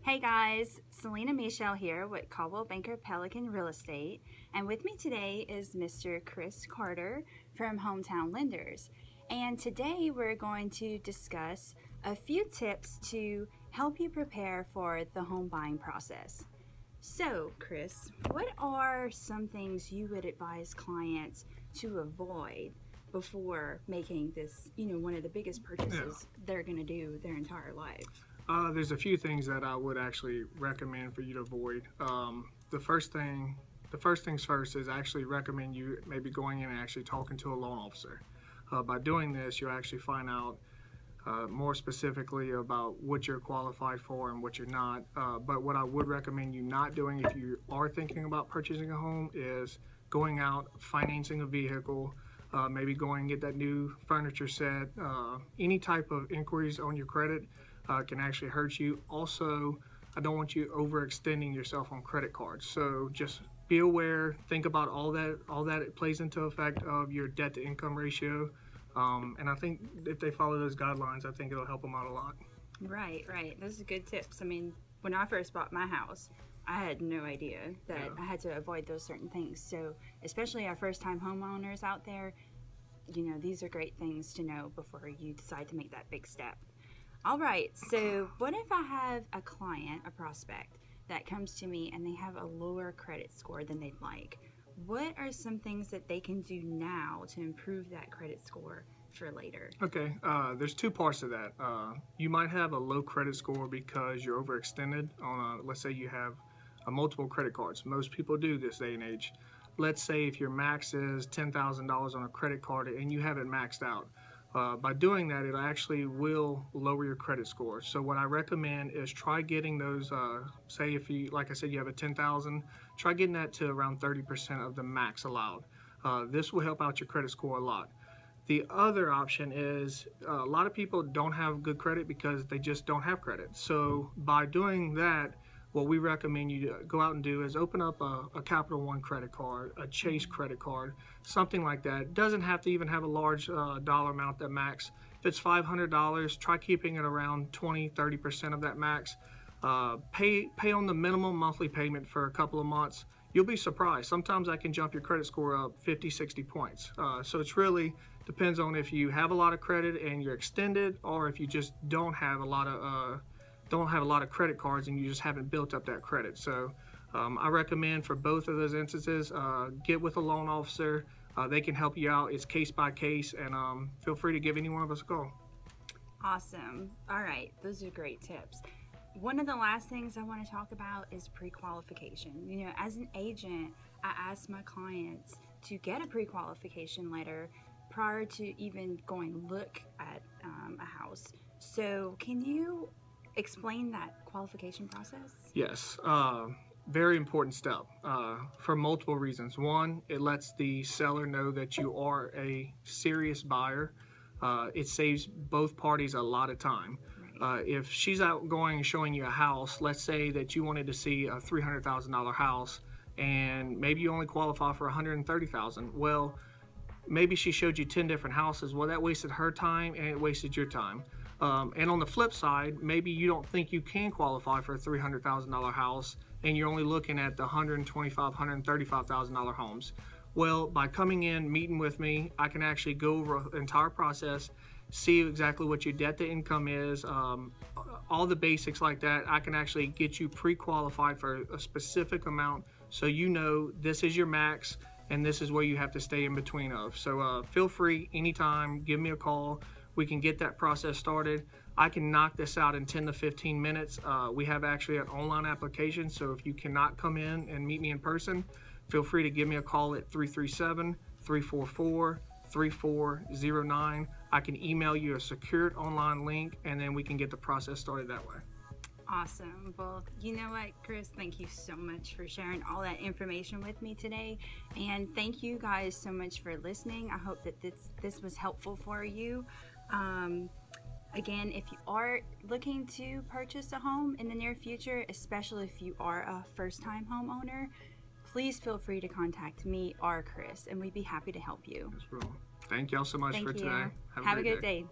Hey guys, Selena Michelle here with Caldwell Banker Pelican Real Estate, and with me today is Mr. Chris Carter from Hometown Lenders. And today we're going to discuss a few tips to help you prepare for the home buying process. So, Chris, what are some things you would advise clients to avoid before making this, one of the biggest purchases they're going to do their entire life? There's a few things that I would actually recommend for you to avoid. The first things first is I actually recommend you maybe going in and actually talking to a loan officer. By doing this, you'll actually find out more specifically about what you're qualified for and what you're not. But what I would recommend you not doing if you are thinking about purchasing a home is going out, financing a vehicle, maybe going and get that new furniture set. Any type of inquiries on your credit can actually hurt you. Also, I don't want you overextending yourself on credit cards. So just be aware, think about all that it plays into effect of your debt to income ratio. And I think if they follow those guidelines, I think it'll help them out a lot. Right. Those are good tips. I mean, when I first bought my house, I had no idea that I had to avoid those certain things. So especially our first time homeowners out there, these are great things to know before you decide to make that big step. All right, so what if I have a client, a prospect, that comes to me and they have a lower credit score than they'd like? What are some things that they can do now to improve that credit score for later? Okay, there's two parts to that. You might have a low credit score because you're overextended on, let's say you have multiple credit cards. Most people do this day and age. Let's say if your max is $10,000 on a credit card and you have it maxed out. By doing that, it actually will lower your credit score. So what I recommend is try getting those, say if you, like I said, you have a 10,000, try getting that to around 30% of the max allowed. This will help out your credit score a lot. The other option is a lot of people don't have good credit because they just don't have credit. So by doing that, what we recommend you to go out and do is open up a Capital One credit card, a Chase credit card, something like that. Doesn't have to even have a large dollar amount that max. If it's $500, try keeping it around 20-30% of that max. Pay on the minimum monthly payment for a couple of months. You'll be surprised. Sometimes I can jump your credit score up 50-60 points. So it's really depends on if you have a lot of credit and you're extended, or if you just don't have a lot of credit cards and you just haven't built up that credit. So I recommend for both of those instances, get with a loan officer. They can help you out. It's case by case, and feel free to give any one of us a call. Awesome. All right, those are great tips. One of the last things I want to talk about is pre-qualification. As an agent, I ask my clients to get a pre-qualification letter prior to even going look at a house. So can you explain that qualification process? Yes, very important step for multiple reasons. One, it lets the seller know that you are a serious buyer. It saves both parties a lot of time. If she's out going and showing you a house, let's say that you wanted to see a $300,000 house and maybe you only qualify for $130,000. Well, maybe she showed you 10 different houses. Well, that wasted her time and it wasted your time. And on the flip side, maybe you don't think you can qualify for a $300,000 house and you're only looking at the $125,000, $135,000 homes. Well, by coming in, meeting with me, I can actually go over the entire process, see exactly what your debt to income is, all the basics like that. I can actually get you pre-qualified for a specific amount so you know this is your max and this is where you have to stay in between of. So feel free anytime, give me a call. We can get that process started. I can knock this out in 10 to 15 minutes. We have actually an online application, so if you cannot come in and meet me in person, feel free to give me a call at 337-344-3409. I can email you a secured online link, and then we can get the process started that way. Awesome. Well, you know what, Chris, thank you so much for sharing all that information with me today. And thank you guys so much for listening. I hope that this was helpful for you. Again, if you are looking to purchase a home in the near future, especially if you are a first-time homeowner, please feel free to contact me or Chris, and we'd be happy to help you. Yes, bro. Thank y'all so much for today. Have a good day.